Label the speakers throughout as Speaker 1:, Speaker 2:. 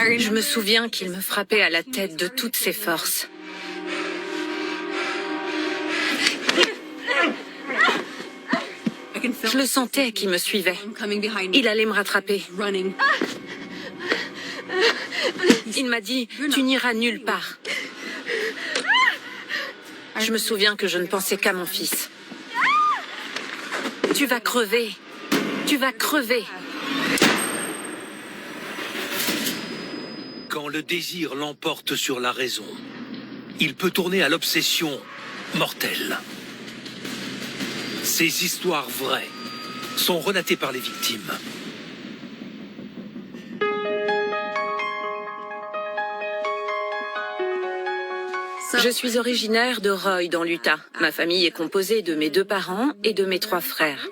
Speaker 1: Je me souviens qu'il me frappait à la tête de toutes ses forces. Je le sentais qu'il me suivait. Il allait me rattraper. Il m'a dit, tu n'iras nulle part. Je me souviens que je ne pensais qu'à mon fils. Tu vas crever. Tu vas crever.
Speaker 2: Quand le désir l'emporte sur la raison, il peut tourner à l'obsession mortelle. Ces histoires vraies sont relatées par les victimes.
Speaker 1: Je suis originaire de Roy, dans l'Utah. Ma famille est composée de mes 2 parents et de mes 3 frères.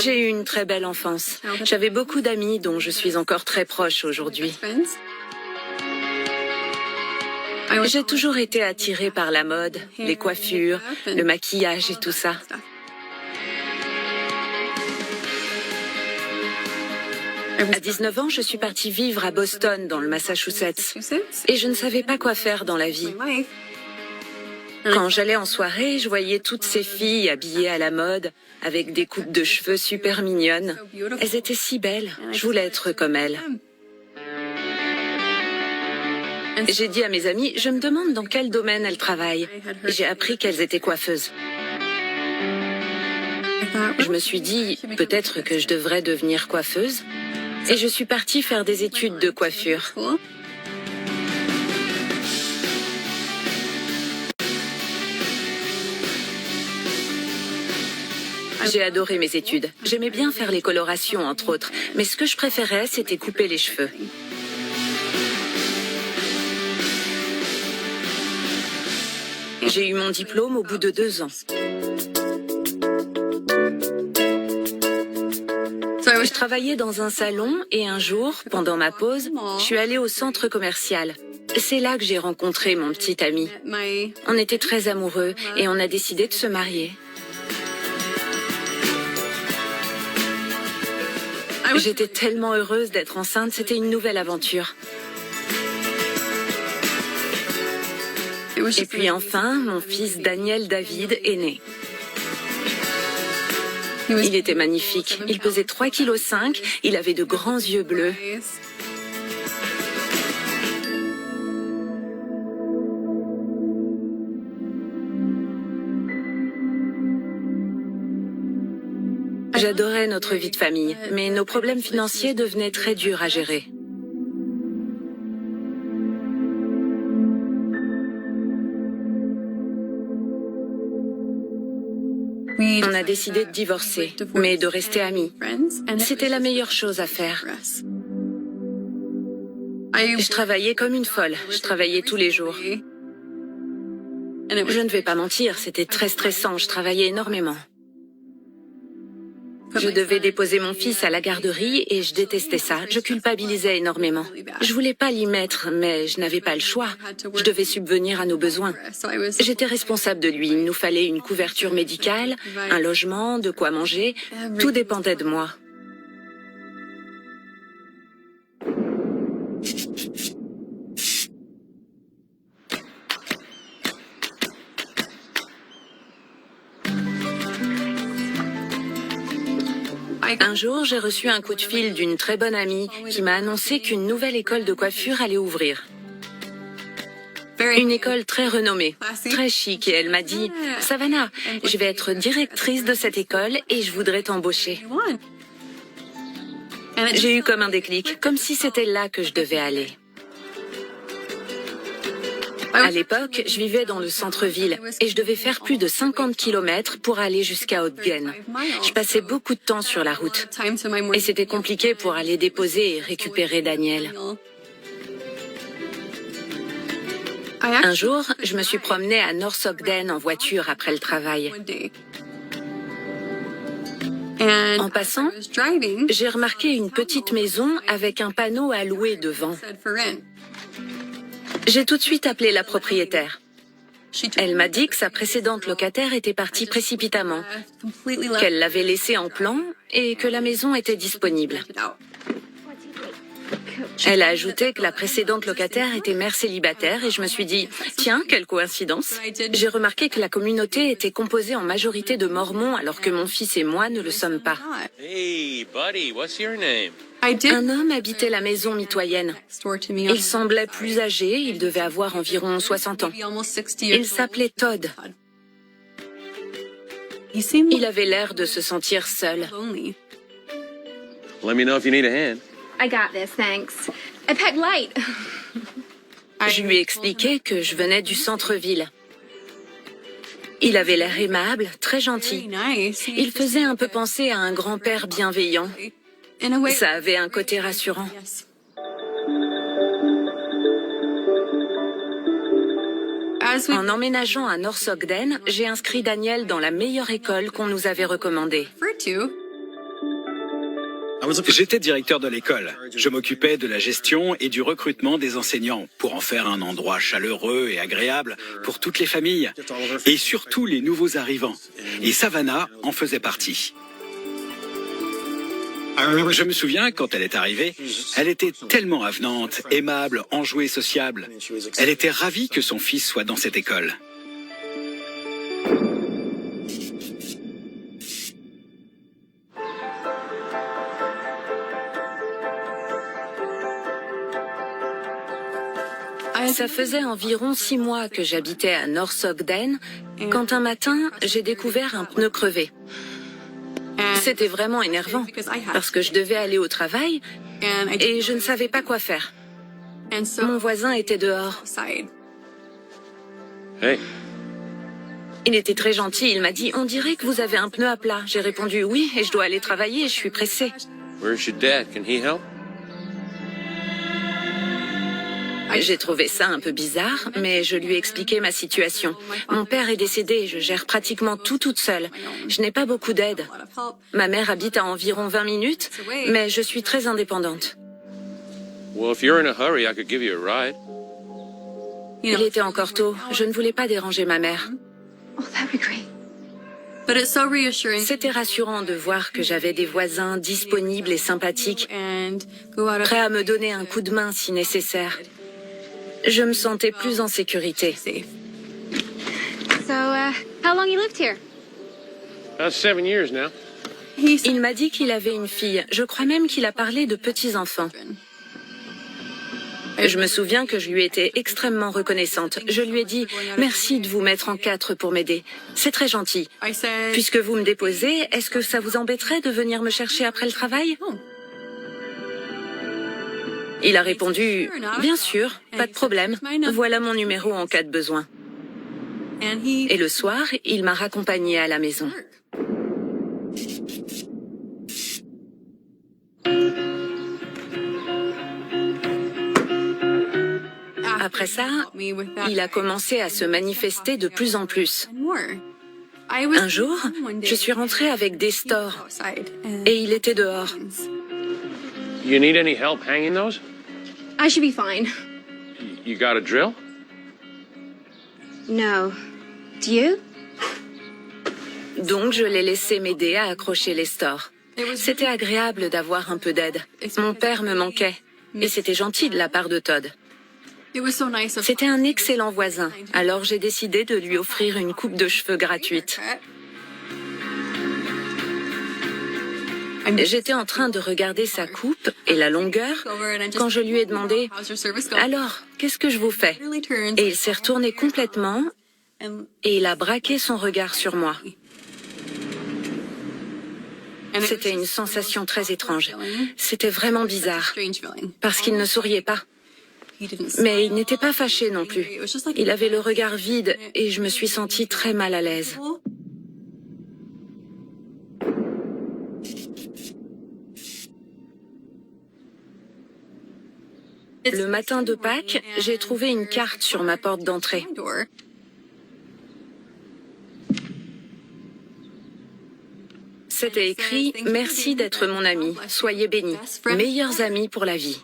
Speaker 1: J'ai eu une très belle enfance. J'avais beaucoup d'amis dont je suis encore très proche aujourd'hui. J'ai toujours été attirée par la mode, les coiffures, le maquillage et tout ça. À 19 ans, je suis partie vivre à Boston, dans le Massachusetts. Et je ne savais pas quoi faire dans la vie. Quand j'allais en soirée, je voyais toutes ces filles habillées à la mode, avec des coupes de cheveux super mignonnes. Elles étaient si belles, je voulais être comme elles. J'ai dit à mes amis, je me demande dans quel domaine elles travaillent. J'ai appris qu'elles étaient coiffeuses. Je me suis dit, peut-être que je devrais devenir coiffeuse. Et je suis partie faire des études de coiffure. J'ai adoré mes études. J'aimais bien faire les colorations, entre autres. Mais ce que je préférais, c'était couper les cheveux. J'ai eu mon diplôme au bout de 2 ans. Je travaillais dans un salon et un jour, pendant ma pause, je suis allée au centre commercial. C'est là que j'ai rencontré mon petit ami. On était très amoureux et on a décidé de se marier. J'étais tellement heureuse d'être enceinte, c'était une nouvelle aventure. Et puis enfin, mon fils Daniel David est né. Il était magnifique. Il pesait 3,5 kg, il avait de grands yeux bleus. J'adorais notre vie de famille, mais nos problèmes financiers devenaient très durs à gérer. On a décidé de divorcer, mais de rester amis. C'était la meilleure chose à faire. Je travaillais comme une folle, je travaillais tous les jours. Je ne vais pas mentir, c'était très stressant, je travaillais énormément. Je devais déposer mon fils à la garderie et je détestais ça. Je culpabilisais énormément. Je voulais pas l'y mettre, mais je n'avais pas le choix. Je devais subvenir à nos besoins. J'étais responsable de lui. Il nous fallait une couverture médicale, un logement, de quoi manger. Tout dépendait de moi. Un jour, j'ai reçu un coup de fil d'une très bonne amie qui m'a annoncé qu'une nouvelle école de coiffure allait ouvrir. Une école très renommée, très chic, et elle m'a dit « Savannah, je vais être directrice de cette école et je voudrais t'embaucher. » J'ai eu comme un déclic, comme si c'était là que je devais aller. À l'époque, je vivais dans le centre-ville et je devais faire plus de 50 km pour aller jusqu'à Ogden. Je passais beaucoup de temps sur la route et c'était compliqué pour aller déposer et récupérer Daniel. Un jour, je me suis promenée à North Ogden en voiture après le travail. En passant, j'ai remarqué une petite maison avec un panneau à louer devant. J'ai tout de suite appelé la propriétaire. Elle m'a dit que sa précédente locataire était partie précipitamment, qu'elle l'avait laissée en plan et que la maison était disponible. Elle a ajouté que la précédente locataire était mère célibataire et je me suis dit, tiens, quelle coïncidence. J'ai remarqué que la communauté était composée en majorité de Mormons alors que mon fils et moi ne le sommes pas.
Speaker 3: Hey, buddy, what's your name?
Speaker 1: Un homme habitait la maison mitoyenne. Il semblait plus âgé, il devait avoir environ 60 ans. Il s'appelait Todd. Il avait l'air de se sentir seul.
Speaker 3: Let me know if you need a hand.
Speaker 4: I got this, thanks. I pack light.
Speaker 1: Je lui ai expliqué que je venais du centre-ville. Il avait l'air aimable, très gentil. Il faisait un peu penser à un grand-père bienveillant. Ça avait un côté rassurant. En emménageant à North Ogden, j'ai inscrit Daniel dans la meilleure école qu'on nous avait recommandée.
Speaker 5: J'étais directeur de l'école. Je m'occupais de la gestion et du recrutement des enseignants pour en faire un endroit chaleureux et agréable pour toutes les familles et surtout les nouveaux arrivants. Et Savannah en faisait partie. Je me souviens, quand elle est arrivée, elle était tellement avenante, aimable, enjouée, sociable. Elle était ravie que son fils soit dans cette école.
Speaker 1: Ça faisait environ 6 mois que j'habitais à North Ogden, quand un matin, j'ai découvert un pneu crevé. C'était vraiment énervant, parce que je devais aller au travail et je ne savais pas quoi faire. Mon voisin était dehors.
Speaker 3: Hey,
Speaker 1: Il était très gentil, il m'a dit « On dirait que vous avez un pneu à plat ». J'ai répondu « Oui, et je dois aller travailler, je suis pressée ».
Speaker 3: where's your dad? Can he help?
Speaker 1: J'ai trouvé ça un peu bizarre, mais je lui ai expliqué ma situation. Mon père est décédé, je gère pratiquement tout toute seule. Je n'ai pas beaucoup d'aide. Ma mère habite à environ 20 minutes, mais je suis très indépendante.
Speaker 3: Well, if you're in a hurry, I could give you a ride.
Speaker 1: Il était encore tôt, je ne voulais pas déranger ma mère.
Speaker 4: Oh, that'd be great.
Speaker 1: C'était rassurant de voir que j'avais des voisins disponibles et sympathiques, prêts à me donner un coup de main si nécessaire. Je me sentais plus en sécurité.
Speaker 4: So, how long you lived here?
Speaker 3: About 7 years now.
Speaker 1: Il m'a dit qu'il avait une fille. Je crois même qu'il a parlé de petits-enfants. Je me souviens que je lui étais extrêmement reconnaissante. Je lui ai dit « Merci de vous mettre en 4 pour m'aider. C'est très gentil. Puisque vous me déposez, est-ce que ça vous embêterait de venir me chercher après le travail ?» Il a répondu « Bien sûr, pas de problème. Voilà mon numéro en cas de besoin. » Et le soir, il m'a raccompagnée à la maison. Après ça, il a commencé à se manifester de plus en plus. Un jour, je suis rentrée avec des stores et il était dehors.
Speaker 3: You need any help hanging those?
Speaker 4: I should be fine.
Speaker 3: You got a drill?
Speaker 4: No. Do you?
Speaker 1: Donc je l'ai laissé m'aider à accrocher les stores. C'était agréable d'avoir un peu d'aide. Mon père me manquait et c'était gentil de la part de Todd. C'était un excellent voisin, alors j'ai décidé de lui offrir une coupe de cheveux gratuite. J'étais en train de regarder sa coupe et la longueur quand je lui ai demandé « Alors, qu'est-ce que je vous fais ?» Et il s'est retourné complètement et il a braqué son regard sur moi. C'était une sensation très étrange. C'était vraiment bizarre, parce qu'il ne souriait pas. Mais il n'était pas fâché non plus. Il avait le regard vide et je me suis sentie très mal à l'aise. Le matin de Pâques, j'ai trouvé une carte sur ma porte d'entrée. C'était écrit « Merci d'être mon ami, soyez bénis, meilleurs amis pour la vie ».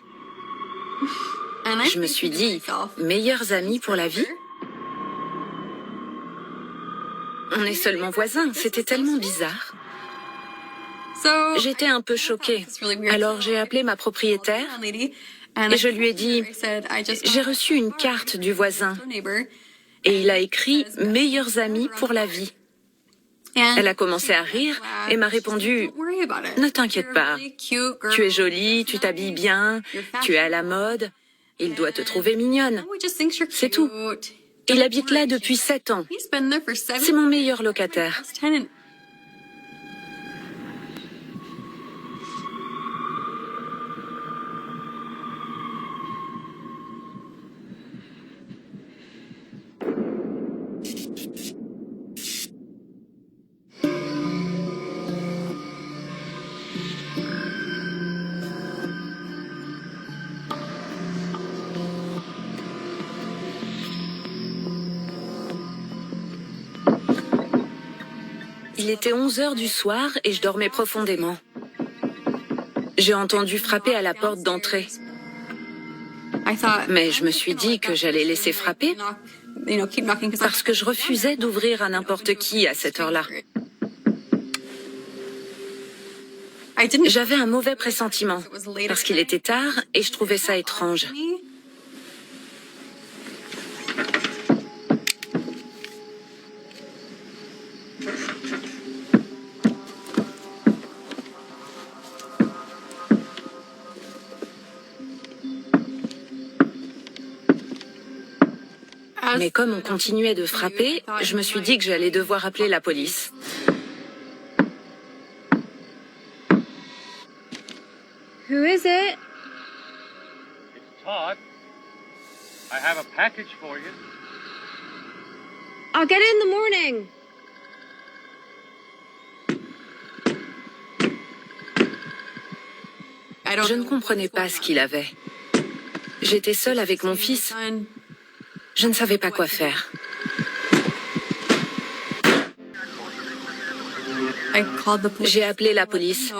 Speaker 1: Je me suis dit « Meilleurs amis pour la vie ?» On est seulement voisins, c'était tellement bizarre. J'étais un peu choquée. Alors j'ai appelé ma propriétaire et je lui ai dit « J'ai reçu une carte du voisin et il a écrit « Meilleurs amis pour la vie ». Elle a commencé à rire et m'a répondu « Ne t'inquiète pas, tu es jolie, tu t'habilles bien, tu es à la mode, il doit te trouver mignonne. C'est tout. Il habite là depuis 7 ans. C'est mon meilleur locataire. » Il était 11 heures du soir et je dormais profondément. J'ai entendu frapper à la porte d'entrée. Mais je me suis dit que j'allais laisser frapper parce que je refusais d'ouvrir à n'importe qui à cette heure-là. J'avais un mauvais pressentiment parce qu'il était tard et je trouvais ça étrange. Mais comme on continuait de frapper, je me suis dit que j'allais devoir appeler la police.
Speaker 4: Who is it?
Speaker 3: It's Todd. I have a package for you.
Speaker 4: I'll get it in the morning.
Speaker 1: Je ne comprenais pas ce qu'il avait. J'étais seule avec mon fils. Je ne savais pas quoi faire. J'ai appelé la police.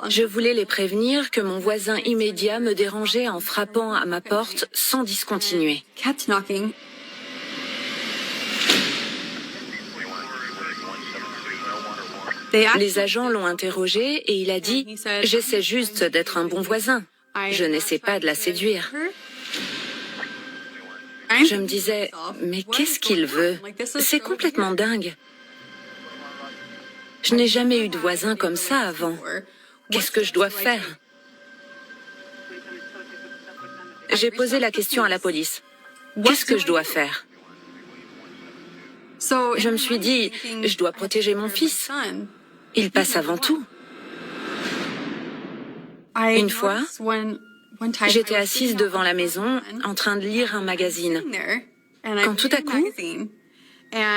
Speaker 1: Je voulais les prévenir que mon voisin immédiat me dérangeait en frappant à ma porte sans discontinuer. Les agents l'ont interrogé et il a dit « J'essaie juste d'être un bon voisin. Je n'essaie pas de la séduire. » Je me disais « Mais qu'est-ce qu'il veut? C'est complètement dingue. Je n'ai jamais eu de voisin comme ça avant. Qu'est-ce que je dois faire ?» J'ai posé la question à la police. Qu'est-ce que je dois faire? Je me suis dit, je dois protéger mon fils. Il passe avant tout. Une fois, j'étais assise devant la maison en train de lire un magazine. Quand tout à coup,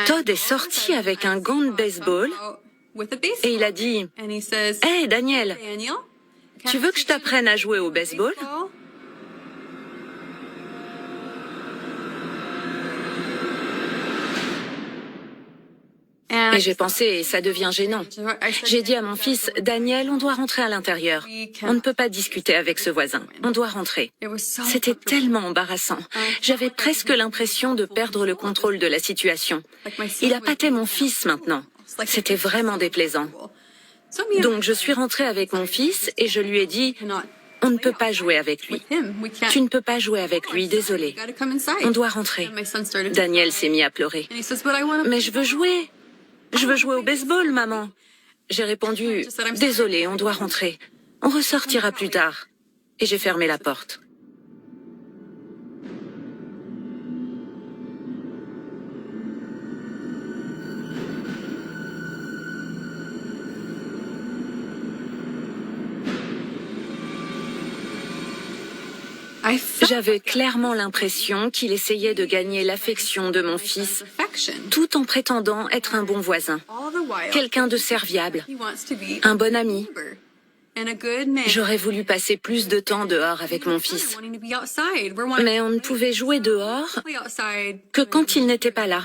Speaker 1: Todd est sorti avec un gant de baseball et il a dit « Hey Daniel, tu veux que je t'apprenne à jouer au baseball ?» Et j'ai pensé, ça devient gênant. J'ai dit à mon fils, Daniel, on doit rentrer à l'intérieur. On ne peut pas discuter avec ce voisin. On doit rentrer. C'était tellement embarrassant. J'avais presque l'impression de perdre le contrôle de la situation. Il appâtait mon fils maintenant. C'était vraiment déplaisant. Donc je suis rentrée avec mon fils et je lui ai dit, on ne peut pas jouer avec lui. Tu ne peux pas jouer avec lui, désolé. On doit rentrer. Daniel s'est mis à pleurer. Mais je veux jouer. Je veux jouer au baseball, maman. J'ai répondu, désolé, on doit rentrer. On ressortira plus tard. Et j'ai fermé la porte. J'avais clairement l'impression qu'il essayait de gagner l'affection de mon fils, tout en prétendant être un bon voisin, quelqu'un de serviable, un bon ami. J'aurais voulu passer plus de temps dehors avec mon fils, mais on ne pouvait jouer dehors que quand il n'était pas là.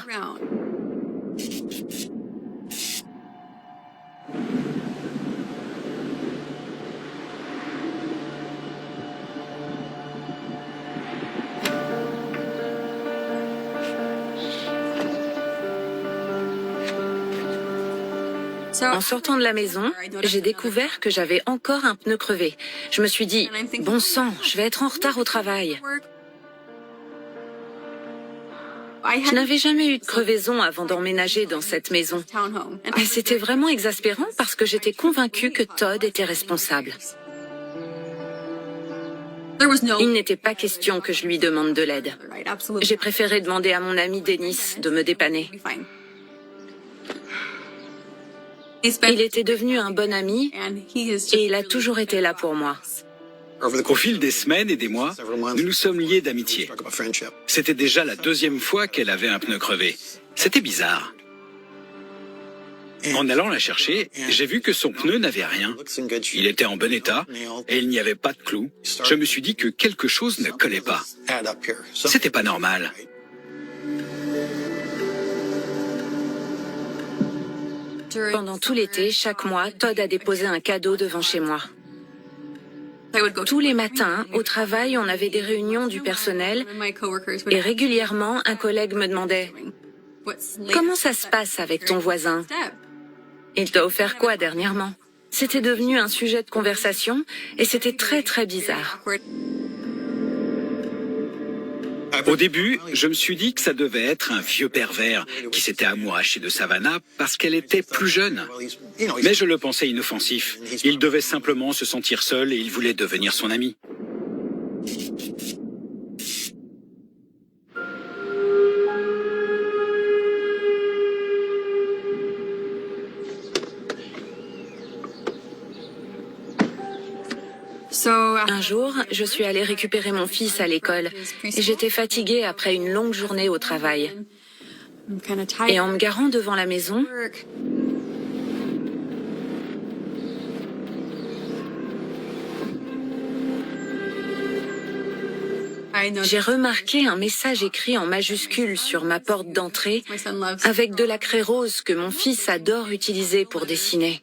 Speaker 1: En sortant de la maison, j'ai découvert que j'avais encore un pneu crevé. Je me suis dit, bon sang, je vais être en retard au travail. Je n'avais jamais eu de crevaison avant d'emménager dans cette maison. Et c'était vraiment exaspérant parce que j'étais convaincue que Todd était responsable. Il n'était pas question que je lui demande de l'aide. J'ai préféré demander à mon ami Dennis de me dépanner. Il était devenu un bon ami et il a toujours été là pour moi.
Speaker 5: Au fil des semaines et des mois, nous nous sommes liés d'amitié. C'était déjà la deuxième fois qu'elle avait un pneu crevé. C'était bizarre. En allant la chercher, j'ai vu que son pneu n'avait rien. Il était en bon état et il n'y avait pas de clous. Je me suis dit que quelque chose ne collait pas. C'était pas normal.
Speaker 1: Pendant tout l'été, chaque mois, Todd a déposé un cadeau devant chez moi. Tous les matins, au travail, on avait des réunions du personnel et régulièrement, un collègue me demandait « Comment ça se passe avec ton voisin ? Il t'a offert quoi dernièrement ?» C'était devenu un sujet de conversation et c'était très très bizarre.
Speaker 5: Au début, je me suis dit que ça devait être un vieux pervers qui s'était amouraché de Savannah parce qu'elle était plus jeune. Mais je le pensais inoffensif. Il devait simplement se sentir seul et il voulait devenir son ami.
Speaker 1: Un jour, je suis allée récupérer mon fils à l'école et j'étais fatiguée après une longue journée au travail. Et en me garant devant la maison, j'ai remarqué un message écrit en majuscule sur ma porte d'entrée avec de la craie rose que mon fils adore utiliser pour dessiner.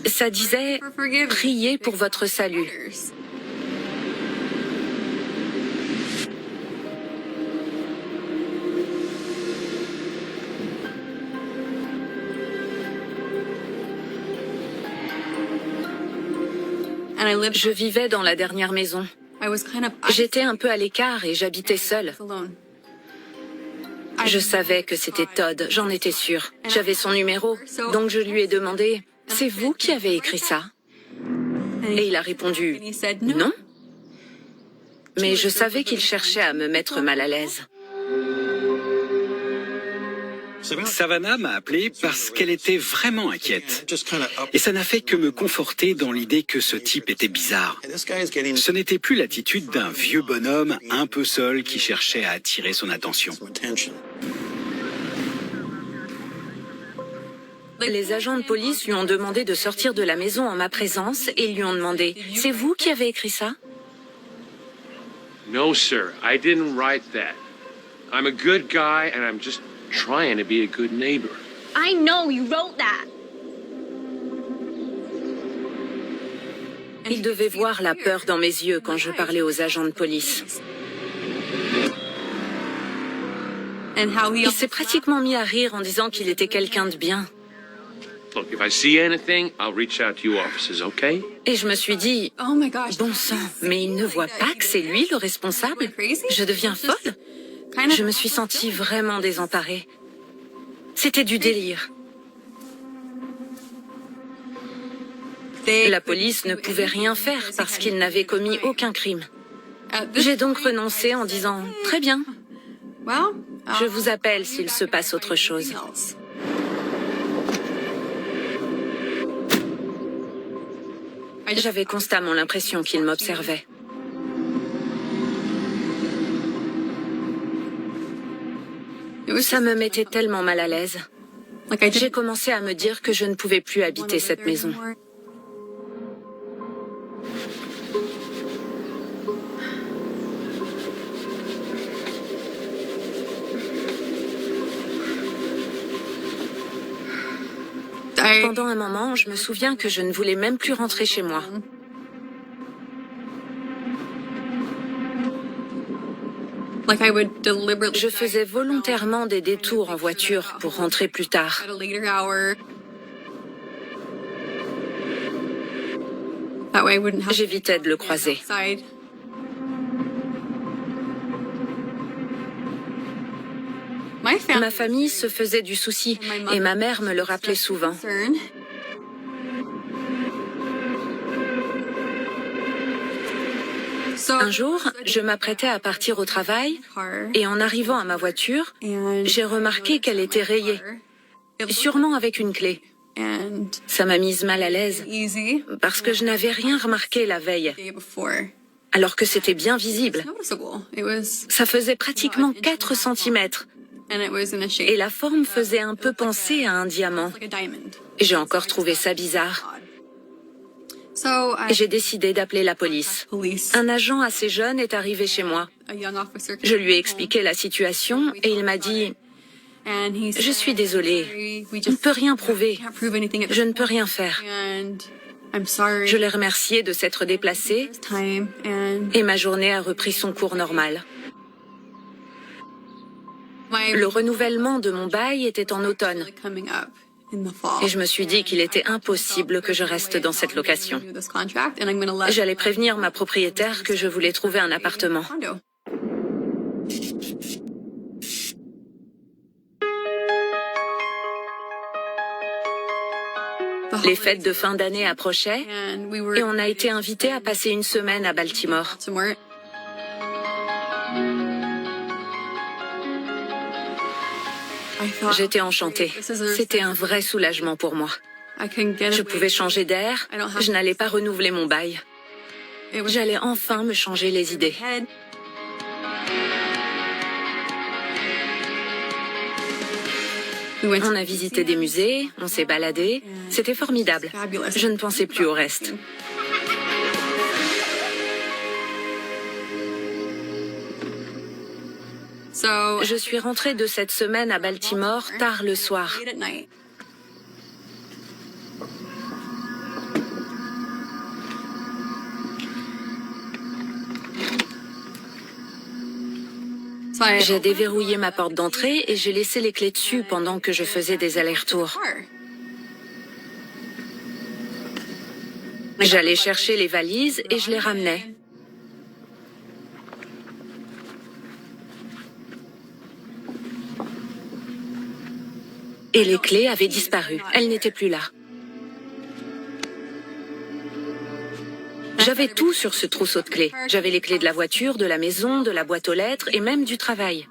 Speaker 1: Ça disait « Priez pour votre salut ». Je vivais dans la dernière maison. J'étais un peu à l'écart et j'habitais seule. Je savais que c'était Todd, j'en étais sûre. J'avais son numéro, donc je lui ai demandé « C'est vous qui avez écrit ça ?» Et il a répondu « Non ». Mais je savais qu'il cherchait à me mettre mal à l'aise.
Speaker 5: Savannah m'a appelé parce qu'elle était vraiment inquiète. Et ça n'a fait que me conforter dans l'idée que ce type était bizarre. Ce n'était plus l'attitude d'un vieux bonhomme un peu seul qui cherchait à attirer son attention.
Speaker 1: Les agents de police lui ont demandé de sortir de la maison en ma présence et lui ont demandé « C'est vous qui avez écrit ça ?»
Speaker 3: No, sir, I didn't write that. I'm a good guy and I'm just trying to be a good neighbor.
Speaker 4: I know you wrote that.
Speaker 1: Il devait voir la peur dans mes yeux quand je parlais aux agents de police. Il s'est pratiquement mis à rire en disant qu'il était quelqu'un de bien.
Speaker 3: Look, if I see anything, I'll reach out to you officers, okay?
Speaker 1: Et je me suis dit, bon sang, mais il ne voit pas que c'est lui le responsable? Je deviens folle? Je me suis sentie vraiment désemparée. C'était du délire. La police ne pouvait rien faire parce qu'il n'avait commis aucun crime. J'ai donc renoncé en disant, très bien, je vous appelle s'il se passe autre chose. J'avais constamment l'impression qu'il m'observait. Ça me mettait tellement mal à l'aise. J'ai commencé à me dire que je ne pouvais plus habiter cette maison. Pendant un moment, je me souviens que je ne voulais même plus rentrer chez moi. Je faisais volontairement des détours en voiture pour rentrer plus tard. J'évitais de le croiser. Ma famille se faisait du souci et ma mère me le rappelait souvent. Un jour, je m'apprêtais à partir au travail et en arrivant à ma voiture, j'ai remarqué qu'elle était rayée, sûrement avec une clé. Ça m'a mise mal à l'aise parce que je n'avais rien remarqué la veille, alors que c'était bien visible. Ça faisait pratiquement 4 centimètres et la forme faisait un peu penser à un diamant. J'ai encore trouvé ça bizarre. J'ai décidé d'appeler la police. Un agent assez jeune est arrivé chez moi. Je lui ai expliqué la situation et il m'a dit « Je suis désolé, on ne peut rien prouver, je ne peux rien faire. » Je l'ai remercié de s'être déplacé et ma journée a repris son cours normal. Le renouvellement de mon bail était en automne. Et je me suis dit qu'il était impossible que je reste dans cette location. J'allais prévenir ma propriétaire que je voulais trouver un appartement. Les fêtes de fin d'année approchaient et on a été invités à passer une semaine à Baltimore. J'étais enchantée. C'était un vrai soulagement pour moi. Je pouvais changer d'air, je n'allais pas renouveler mon bail. J'allais enfin me changer les idées. On a visité des musées, on s'est baladé, c'était formidable. Je ne pensais plus au reste. Je suis rentrée de cette semaine à Baltimore tard le soir. J'ai déverrouillé ma porte d'entrée et j'ai laissé les clés dessus pendant que je faisais des allers-retours. J'allais chercher les valises et je les ramenais. Et les clés avaient disparu. Elles n'étaient plus là. J'avais tout sur ce trousseau de clés. J'avais les clés de la voiture, de la maison, de la boîte aux lettres et même du travail.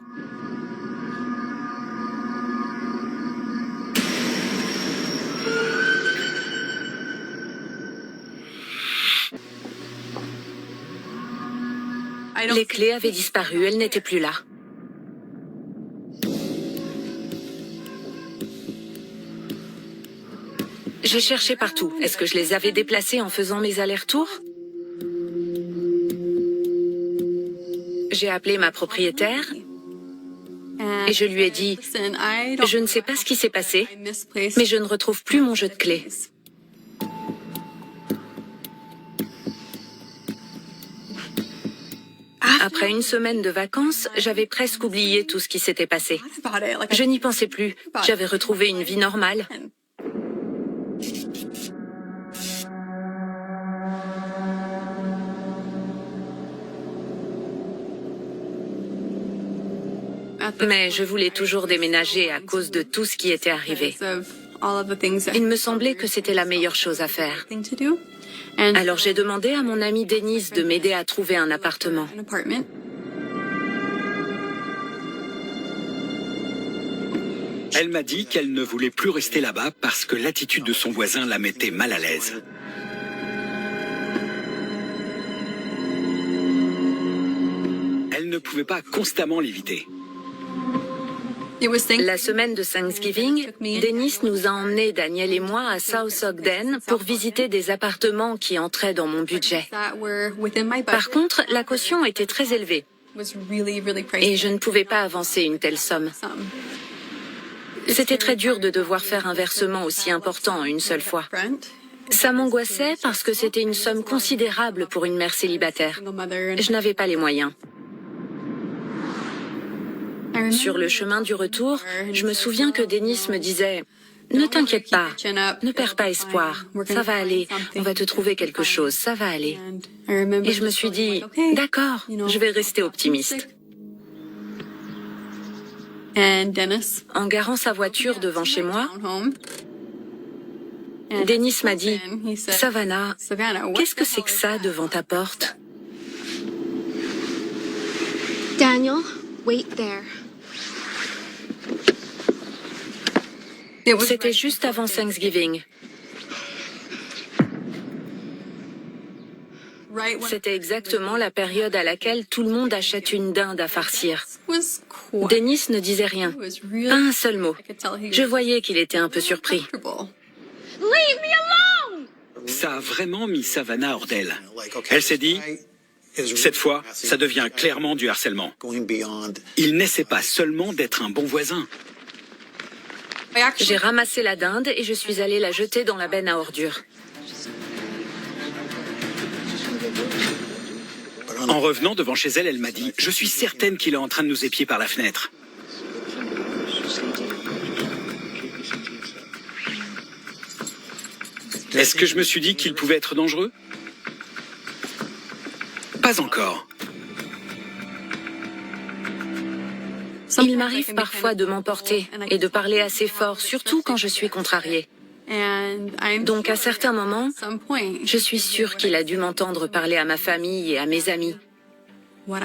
Speaker 1: Les clés avaient disparu. Elles n'étaient plus là. J'ai cherché partout. Est-ce que je les avais déplacées en faisant mes allers-retours? J'ai appelé ma propriétaire et je lui ai dit « Je ne sais pas ce qui s'est passé, mais je ne retrouve plus mon jeu de clés. » Après une semaine de vacances, j'avais presque oublié tout ce qui s'était passé. Je n'y pensais plus. J'avais retrouvé une vie normale. Mais je voulais toujours déménager à cause de tout ce qui était arrivé. Il me semblait que c'était la meilleure chose à faire. Alors j'ai demandé à mon amie Denise de m'aider à trouver un appartement.
Speaker 5: Elle m'a dit qu'elle ne voulait plus rester là-bas parce que l'attitude de son voisin la mettait mal à l'aise. Elle ne pouvait pas constamment l'éviter.
Speaker 1: La semaine de Thanksgiving, Denise nous a emmenés, Daniel et moi, à South Ogden pour visiter des appartements qui entraient dans mon budget. Par contre, la caution était très élevée et je ne pouvais pas avancer une telle somme. C'était très dur de devoir faire un versement aussi important en une seule fois. Ça m'angoissait parce que c'était une somme considérable pour une mère célibataire. Je n'avais pas les moyens. Sur le chemin du retour, je me souviens que Dennis me disait « Ne t'inquiète pas, ne perds pas espoir, ça va aller, on va te trouver quelque chose, ça va aller. » Et je me suis dit « D'accord, je vais rester optimiste. » En garant sa voiture devant chez moi, Dennis m'a dit « Savannah, qu'est-ce que c'est que ça devant ta porte ?»
Speaker 4: Daniel, wait there.
Speaker 1: C'était juste avant Thanksgiving. C'était exactement la période à laquelle tout le monde achète une dinde à farcir. Dennis ne disait rien, pas un seul mot. Je voyais qu'il était un peu surpris.
Speaker 4: Leave me alone!
Speaker 5: Ça a vraiment mis Savannah hors d'elle. Elle s'est dit, cette fois, ça devient clairement du harcèlement. Il n'essaie pas seulement d'être un bon voisin.
Speaker 1: J'ai ramassé la dinde et je suis allée la jeter dans la benne à ordures.
Speaker 5: En revenant devant chez elle, elle m'a dit « Je suis certaine qu'il est en train de nous épier par la fenêtre. » Est-ce que je me suis dit qu'il pouvait être dangereux? Pas encore.
Speaker 1: Il m'arrive parfois de m'emporter et de parler assez fort, surtout quand je suis contrariée. Donc à certains moments, je suis sûre qu'il a dû m'entendre parler à ma famille et à mes amis.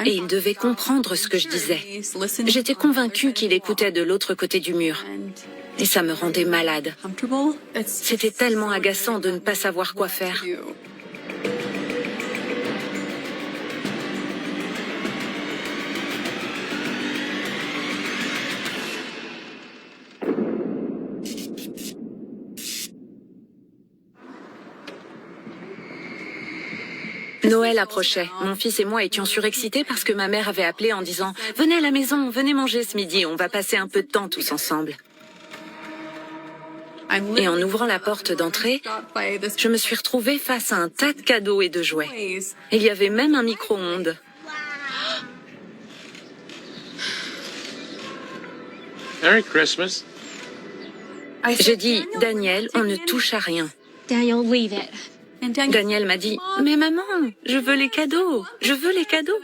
Speaker 1: Et il devait comprendre ce que je disais. J'étais convaincue qu'il écoutait de l'autre côté du mur. Et ça me rendait malade. C'était tellement agaçant de ne pas savoir quoi faire. Noël approchait. Mon fils et moi étions surexcités parce que ma mère avait appelé en disant « Venez à la maison, venez manger ce midi, on va passer un peu de temps tous ensemble. » Et en ouvrant la porte d'entrée, je me suis retrouvée face à un tas de cadeaux et de jouets. Il y avait même un micro-ondes.
Speaker 3: Merry Christmas.
Speaker 1: J'ai dit « Daniel, on ne touche à rien. »
Speaker 4: Daniel, leave it.
Speaker 1: Daniel m'a dit « Mais maman, je veux les cadeaux, je veux les cadeaux. »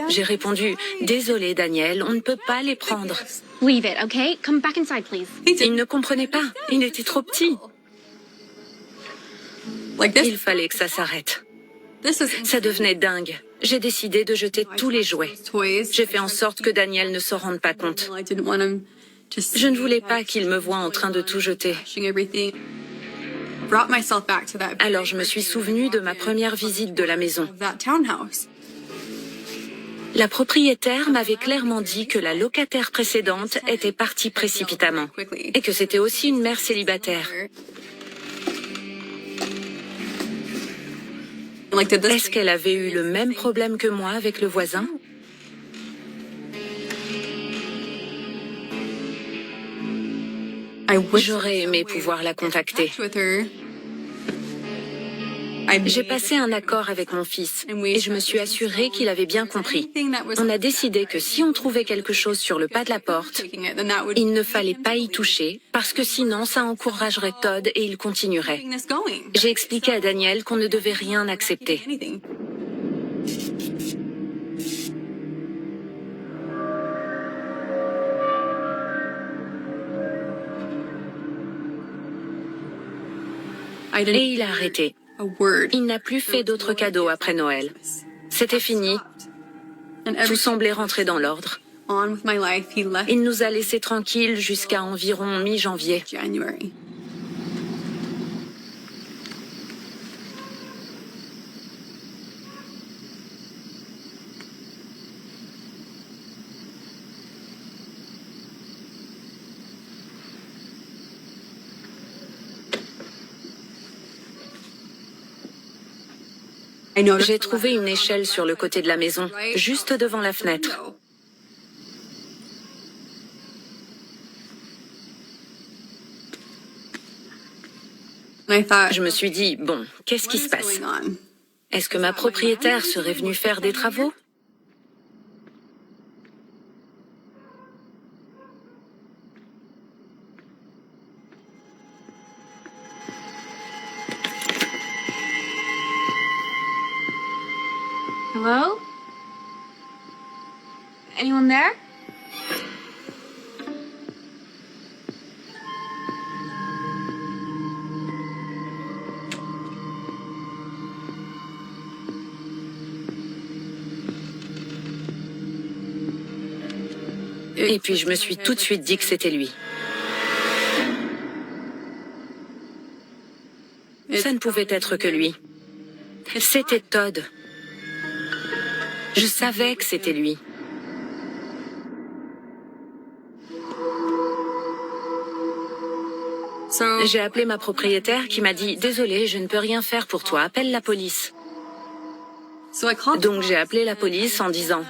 Speaker 1: J'ai répondu « Désolé Daniel, on ne peut pas les prendre. »
Speaker 4: Leave it, okay? Come back inside, please.
Speaker 1: Il ne comprenait pas, il était trop petit. Il fallait que ça s'arrête. Ça devenait dingue. J'ai décidé de jeter tous les jouets. J'ai fait en sorte que Daniel ne s'en rende pas compte. Je ne voulais pas qu'il me voie en train de tout jeter. Alors je me suis souvenue de ma première visite de la maison. La propriétaire m'avait clairement dit que la locataire précédente était partie précipitamment et que c'était aussi une mère célibataire. Est-ce qu'elle avait eu le même problème que moi avec le voisin? J'aurais aimé pouvoir la contacter. J'ai passé un accord avec mon fils et je me suis assurée qu'il avait bien compris. On a décidé que si on trouvait quelque chose sur le pas de la porte, il ne fallait pas y toucher parce que sinon ça encouragerait Todd et il continuerait. J'ai expliqué à Daniel qu'on ne devait rien accepter. Et il a arrêté. Il n'a plus fait d'autres cadeaux après Noël. C'était fini. Tout semblait rentrer dans l'ordre. Il nous a laissés tranquilles jusqu'à environ mi-janvier. J'ai trouvé une échelle sur le côté de la maison, juste devant la fenêtre. Je me suis dit, bon, qu'est-ce qui se passe? Est-ce que ma propriétaire serait venue faire des travaux?
Speaker 4: Hello? Anyone there?
Speaker 1: Et puis je me suis tout de suite dit que c'était lui. Ça ne pouvait être que lui. C'était Todd. Je savais que c'était lui. J'ai appelé ma propriétaire qui m'a dit « Désolée, je ne peux rien faire pour toi, appelle la police. » Donc j'ai appelé la police en disant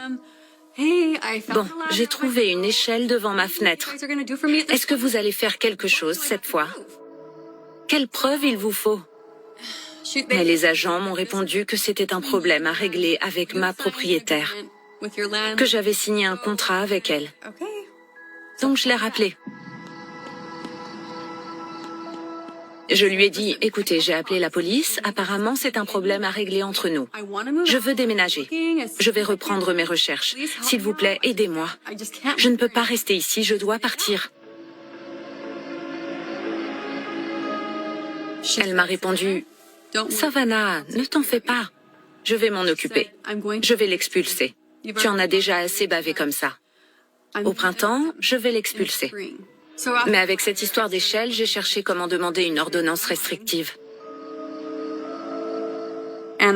Speaker 1: « Bon, j'ai trouvé une échelle devant ma fenêtre. Est-ce que vous allez faire quelque chose cette fois? Quelle preuve il vous faut ?» Mais les agents m'ont répondu que c'était un problème à régler avec ma propriétaire, que j'avais signé un contrat avec elle. Donc je l'ai rappelé. Je lui ai dit, écoutez, j'ai appelé la police, apparemment c'est un problème à régler entre nous. Je veux déménager. Je vais reprendre mes recherches. S'il vous plaît, aidez-moi. Je ne peux pas rester ici, je dois partir. Elle m'a répondu, Savannah, ne t'en fais pas. Je vais m'en occuper. Je vais l'expulser. Tu en as déjà assez bavé comme ça. Au printemps, je vais l'expulser. Mais avec cette histoire d'échelle, j'ai cherché comment demander une ordonnance restrictive.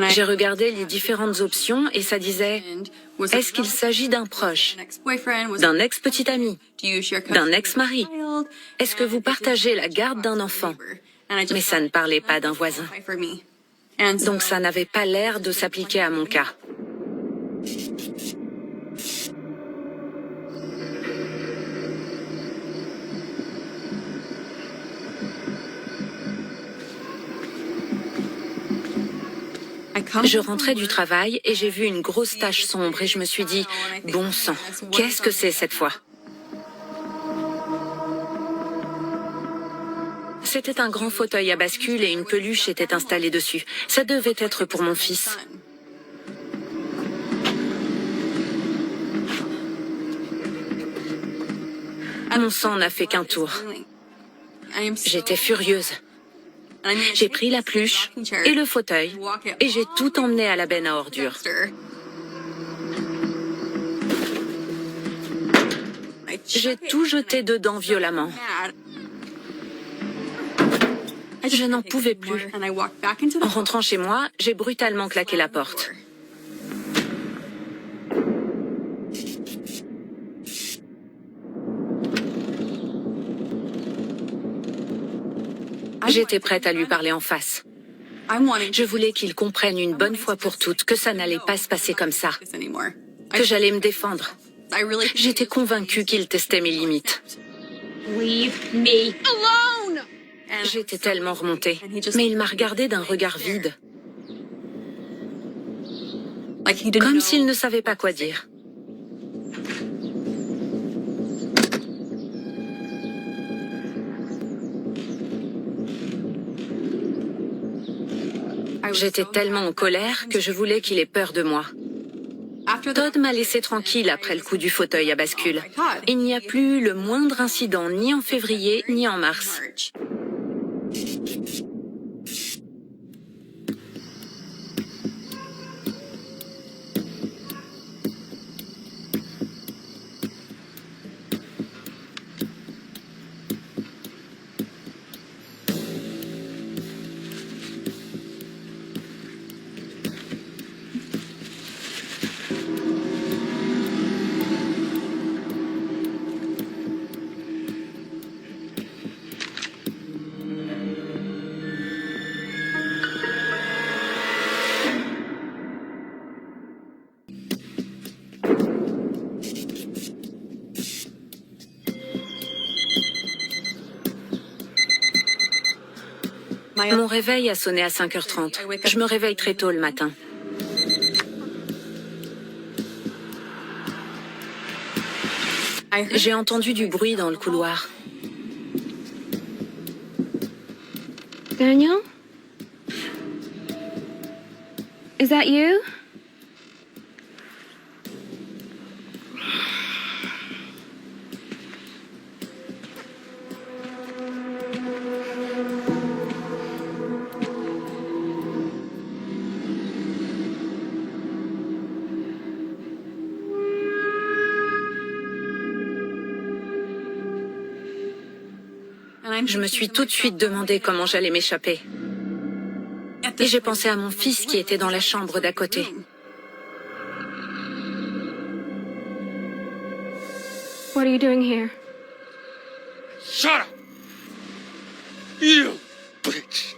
Speaker 1: J'ai regardé les différentes options et ça disait « Est-ce qu'il s'agit d'un proche, d'un ex-petit ami, d'un ex-mari? Est-ce que vous partagez la garde d'un enfant ?» Mais ça ne parlait pas d'un voisin. Donc ça n'avait pas l'air de s'appliquer à mon cas. Je rentrais du travail et j'ai vu une grosse tache sombre et je me suis dit, bon sang, qu'est-ce que c'est cette fois? C'était un grand fauteuil à bascule et une peluche était installée dessus. Ça devait être pour mon fils. Mon sang n'a fait qu'un tour. J'étais furieuse. J'ai pris la peluche et le fauteuil et j'ai tout emmené à la benne à ordures. J'ai tout jeté dedans violemment. Je n'en pouvais plus. En rentrant chez moi, j'ai brutalement claqué la porte. J'étais prête à lui parler en face. Je voulais qu'il comprenne une bonne fois pour toutes que ça n'allait pas se passer comme ça, que j'allais me défendre. J'étais convaincue qu'il testait mes limites.
Speaker 4: Leave me alone!
Speaker 1: J'étais tellement remontée, mais il m'a regardée d'un regard vide, comme s'il ne savait pas quoi dire. J'étais tellement en colère que je voulais qu'il ait peur de moi. Todd m'a laissé tranquille après le coup du fauteuil à bascule. Il n'y a plus eu le moindre incident, ni en février, ni en mars. Mon réveil a sonné à 5h30. Je me réveille très tôt le matin. J'ai entendu du bruit dans le couloir.
Speaker 4: Daniel? Is that you?
Speaker 1: Je me suis tout de suite demandé comment j'allais m'échapper. Et j'ai pensé à mon fils qui était dans la chambre d'à côté.
Speaker 4: What are you doing here?
Speaker 3: Shut up! You bitch!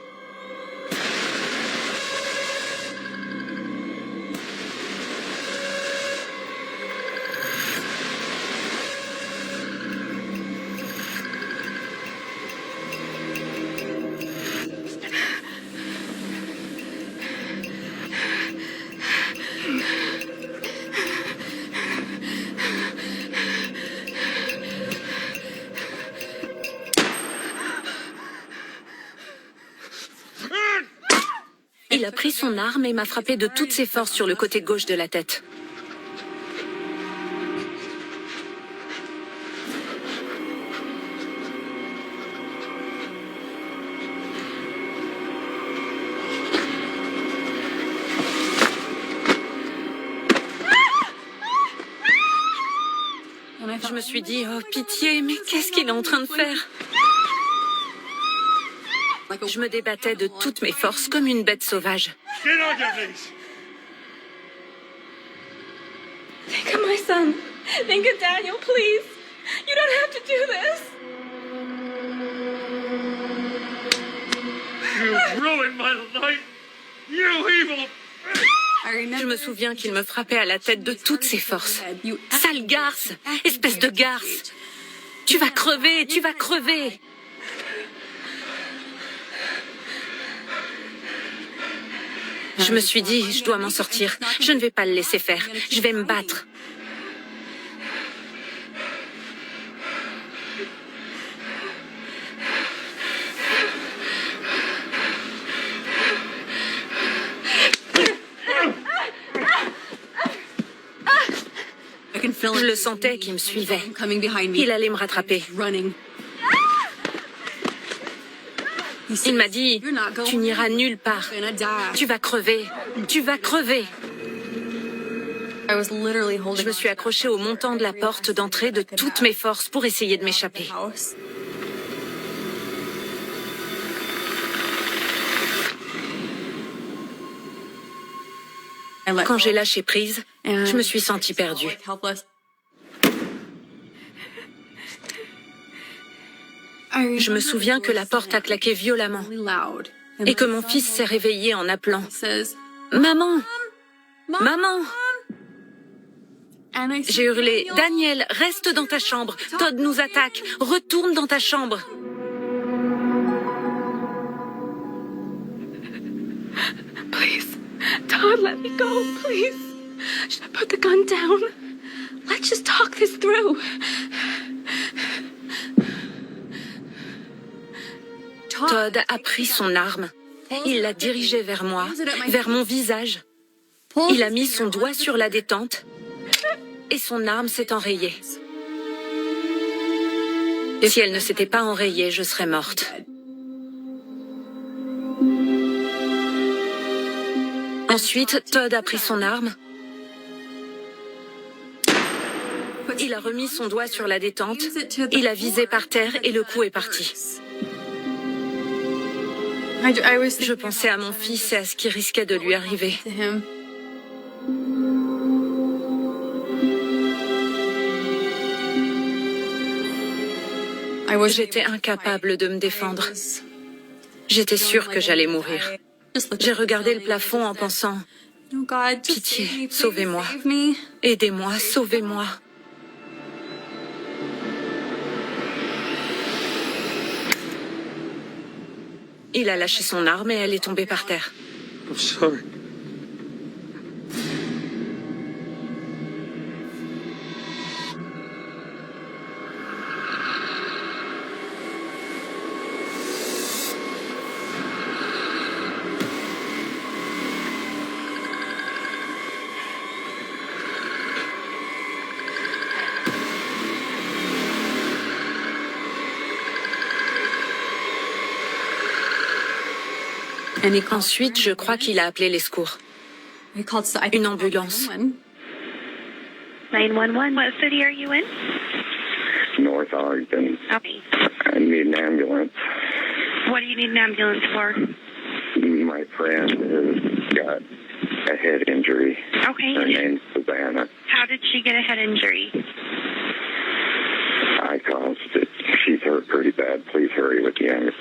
Speaker 1: Il a pris son arme et m'a frappé de toutes ses forces sur le côté gauche de la tête. Je me suis dit, oh pitié, mais qu'est-ce qu'il est en train de faire? Je me débattais de toutes mes forces comme une bête sauvage.
Speaker 3: Get on your knees!
Speaker 4: Think of my son. Think of Daniel, please. You don't have to do this.
Speaker 3: You ruined my life! You evil!
Speaker 1: Je me souviens qu'il me frappait à la tête de toutes ses forces. Sale garce! Espèce de garce! Tu vas crever! Tu vas crever! Je me suis dit, je dois m'en sortir. Je ne vais pas le laisser faire. Je vais me battre. Je le sentais qui me suivait. Il allait me rattraper. Il m'a dit, tu n'iras nulle part. Tu vas crever. Tu vas crever. Je me suis accrochée au montant de la porte d'entrée de toutes mes forces pour essayer de m'échapper. Quand j'ai lâché prise, je me suis sentie perdue. Je me souviens que la porte a claqué violemment et que mon fils s'est réveillé en appelant « Maman! Maman !» J'ai hurlé « Daniel, reste dans ta chambre. Todd nous attaque. Retourne dans ta chambre. »
Speaker 4: Please. Todd, let me go, please. Should I put the gun down? Let's just talk this through.
Speaker 1: Todd a pris son arme. Il l'a dirigée vers moi, vers mon visage. Il a mis son doigt sur la détente et son arme s'est enrayée. Si elle ne s'était pas enrayée, je serais morte. Ensuite, Todd a pris son arme. Il a remis son doigt sur la détente. Il a visé par terre et le coup est parti. Je pensais à mon fils et à ce qui risquait de lui arriver. J'étais incapable de me défendre. J'étais sûre que j'allais mourir. J'ai regardé le plafond en pensant « Pitié, sauvez-moi. Aidez-moi, sauvez-moi. » Il a lâché son arme et elle est tombée par terre.
Speaker 3: I'm sorry.
Speaker 1: Ensuite, je crois qu'il a appelé les secours. Une ambulance.
Speaker 6: 911, what city are you in? North Ogden.
Speaker 4: Okay.
Speaker 6: I need an ambulance.
Speaker 4: What do you need an ambulance for?
Speaker 6: My friend has got a head injury.
Speaker 4: Okay.
Speaker 6: Her name's Savannah.
Speaker 4: How did she get a head injury?
Speaker 6: I caused it. She's hurt pretty bad. Please hurry with the ambulance.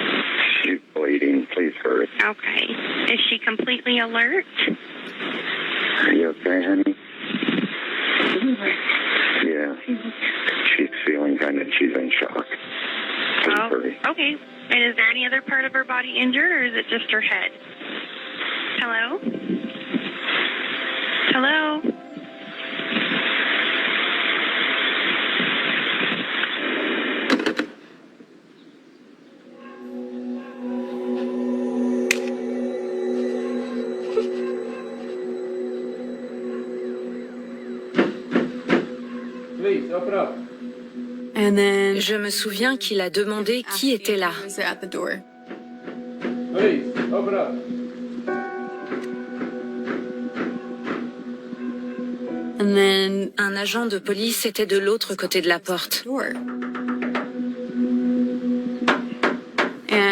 Speaker 6: She's bleeding. Please hurry.
Speaker 4: Okay. Is she completely alert?
Speaker 6: Are you okay, honey? Yeah. She's feeling she's in shock. Please hurry.
Speaker 4: Okay. And is there any other part of her body injured, or is it just her head? Hello? Hello?
Speaker 3: Please, open up.
Speaker 1: And then, je me souviens qu'il a demandé qui était là.
Speaker 3: Please, open up.
Speaker 1: And then, un agent de police était de l'autre côté de la porte.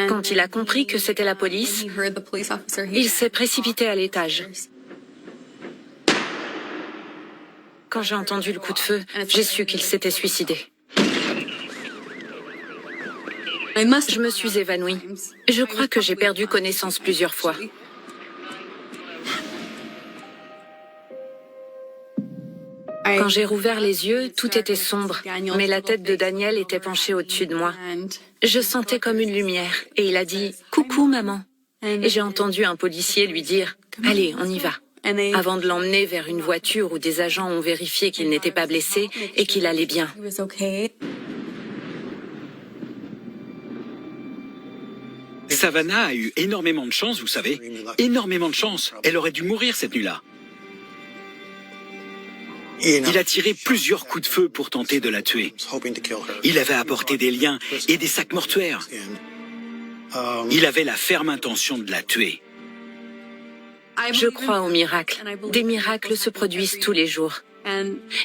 Speaker 1: Quand il a compris que c'était la police, il s'est précipité à l'étage. Quand j'ai entendu le coup de feu, j'ai su qu'il s'était suicidé. Je me suis évanouie. Je crois que j'ai perdu connaissance plusieurs fois. Quand j'ai rouvert les yeux, tout était sombre, mais la tête de Daniel était penchée au-dessus de moi. Je sentais comme une lumière, et il a dit « Coucou, maman ». Et j'ai entendu un policier lui dire « Allez, on y va », avant de l'emmener vers une voiture où des agents ont vérifié qu'il n'était pas blessé et qu'il allait bien.
Speaker 5: Savannah a eu énormément de chance, vous savez. Énormément de chance. Elle aurait dû mourir cette nuit-là. Il a tiré plusieurs coups de feu pour tenter de la tuer. Il avait apporté des liens et des sacs mortuaires. Il avait la ferme intention de la tuer.
Speaker 1: Je crois aux miracles. Des miracles se produisent tous les jours.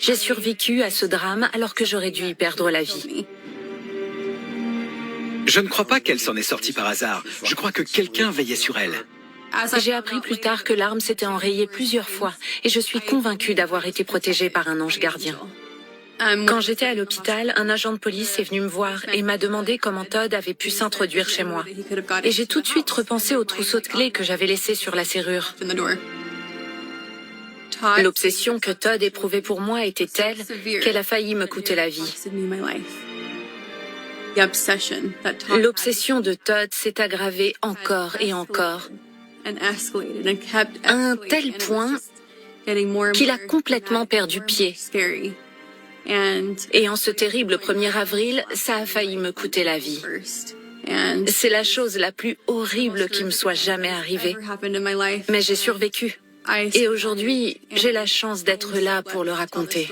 Speaker 1: J'ai survécu à ce drame alors que j'aurais dû y perdre la vie.
Speaker 5: Je ne crois pas qu'elle s'en est sortie par hasard. Je crois que quelqu'un veillait sur elle.
Speaker 1: J'ai appris plus tard que l'arme s'était enrayée plusieurs fois et je suis convaincue d'avoir été protégée par un ange gardien. Quand j'étais à l'hôpital, un agent de police est venu me voir et m'a demandé comment Todd avait pu s'introduire chez moi. Et j'ai tout de suite repensé au trousseau de clés que j'avais laissé sur la serrure. L'obsession que Todd éprouvait pour moi était telle qu'elle a failli me coûter la vie. L'obsession de Todd s'est aggravée encore et encore, à un tel point qu'il a complètement perdu pied. Et en ce terrible 1er avril, ça a failli me coûter la vie. C'est la chose la plus horrible qui me soit jamais arrivée. Mais j'ai survécu. Et aujourd'hui, j'ai la chance d'être là pour le raconter.